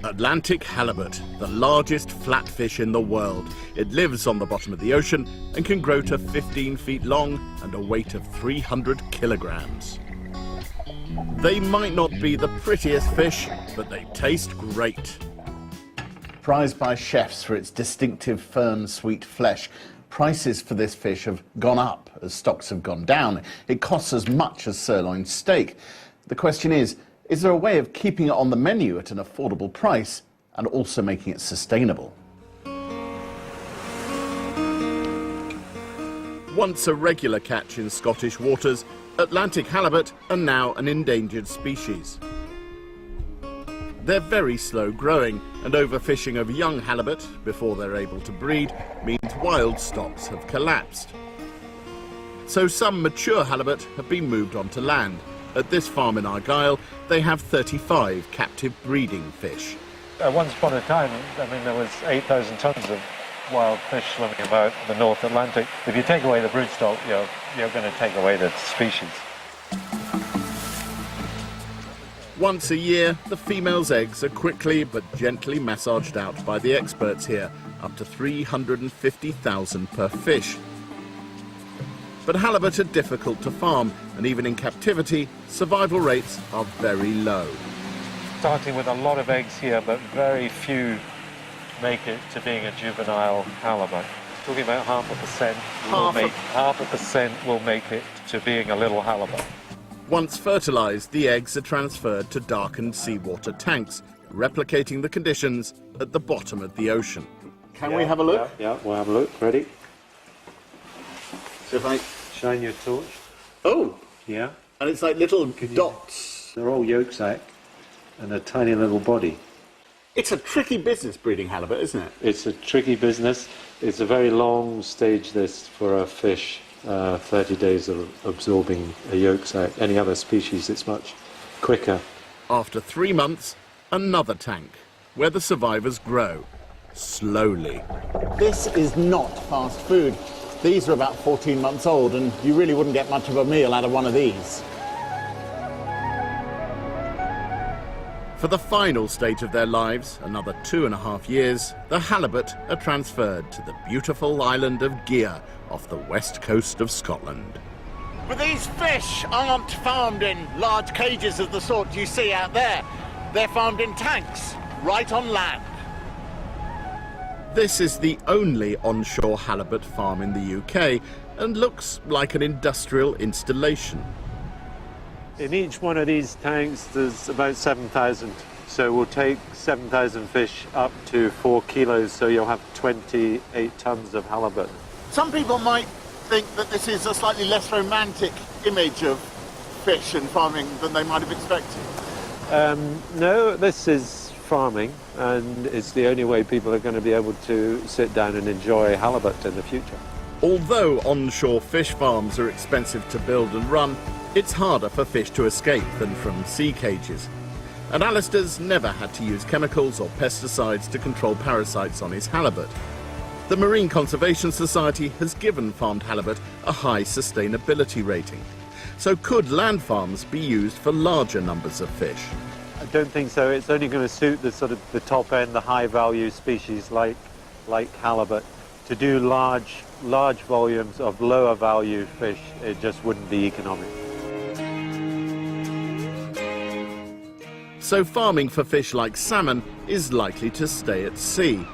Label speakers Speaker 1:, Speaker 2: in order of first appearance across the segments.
Speaker 1: Atlantic halibut, the largest flatfish in the world. It lives on the bottom of the ocean and can grow to 15 feet long and a weight of 300 kilograms. They might not be the prettiest fish, but they taste great.
Speaker 2: Prized by chefs for its distinctive firm, sweet flesh, prices for this fish have gone up as stocks have gone down. It costs as much as sirloin steak. The question is there a way of keeping it on the menu at an affordable price and also making it sustainable?
Speaker 1: Once a regular catch in Scottish waters, Atlantic halibut are now an endangered species. They're very slow growing, and overfishing of young halibut before they're able to breed means wild stocks have collapsed. So some mature halibut have been moved onto land. At this farm in Argyll, they have 35 captive breeding fish.
Speaker 3: Once upon a time, there was 8,000 tons of wild fish swimming about the North Atlantic. If you take away the broodstock, you're going to take away the species.
Speaker 1: Once a year, the female's eggs are quickly but gently massaged out by the experts here, up to 350,000 per fish. But halibut are difficult to farm, and even in captivity, survival rates are very low.
Speaker 3: Starting with a lot of eggs here, but very few make it to being a juvenile halibut. Talking about 0.5%, half a percent will make it to being a little halibut.
Speaker 1: Once fertilized, the eggs are transferred to darkened seawater tanks, replicating the conditions at the bottom of the ocean.
Speaker 2: Can we have a look?
Speaker 3: Yeah, we'll have a look. Ready?
Speaker 2: So if I
Speaker 3: shine your torch.
Speaker 2: Oh!
Speaker 3: Yeah.
Speaker 2: And it's like little dots.
Speaker 3: They're all yolk sac and a tiny little body.
Speaker 2: It's a tricky business breeding halibut, isn't it?
Speaker 3: It's a tricky business. It's a very long stage, this, for a fish. 30 days of absorbing a yolk sac. Any other species, it's much quicker.
Speaker 1: After 3 months, another tank, where the survivors grow, slowly.
Speaker 2: This is not fast food. These are about 14 months old, and you really wouldn't get much of a meal out of one of these.
Speaker 1: For the final stage of their lives, another 2.5 years, the halibut are transferred to the beautiful island of Gigha off the west coast of Scotland.
Speaker 2: But these fish aren't farmed in large cages of the sort you see out there. They're farmed in tanks, right on land.
Speaker 1: This is the only onshore halibut farm in the UK and looks like an industrial installation.
Speaker 3: In each one of these tanks, there's about 7,000. So we'll take 7,000 fish up to 4 kilos, so you'll have 28 tons of halibut.
Speaker 2: Some people might think that this is a slightly less romantic image of fish and farming than they might have expected.
Speaker 3: No, this is farming, and it's the only way people are going to be able to sit down and enjoy halibut in the future.
Speaker 1: Although onshore fish farms are expensive to build and run, it's harder for fish to escape than from sea cages. And Alistair's never had to use chemicals or pesticides to control parasites on his halibut. The Marine Conservation Society has given farmed halibut a high sustainability rating. So could land farms be used for larger numbers of fish?
Speaker 3: I don't think so. It's only going to suit the sort of the top end, the high value species like halibut. To do large volumes of lower value fish, it just wouldn't be economic.
Speaker 1: So farming for fish like salmon is likely to stay at sea.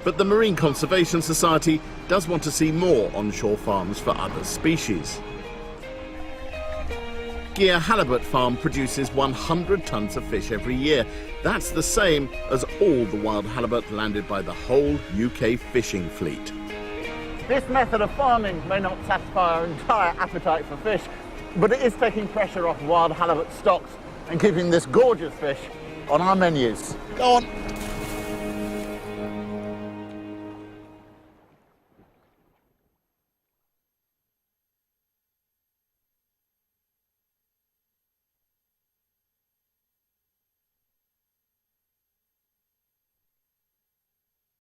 Speaker 1: But the Marine Conservation Society does want to see more onshore farms for other species. Gigha Halibut Farm produces 100 tons of fish every year. That's the same as all the wild halibut landed by the whole UK fishing fleet.
Speaker 2: This method of farming may not satisfy our entire appetite for fish, but it is taking pressure off wild halibut stocks and keeping this gorgeous fish on our menus. Go on.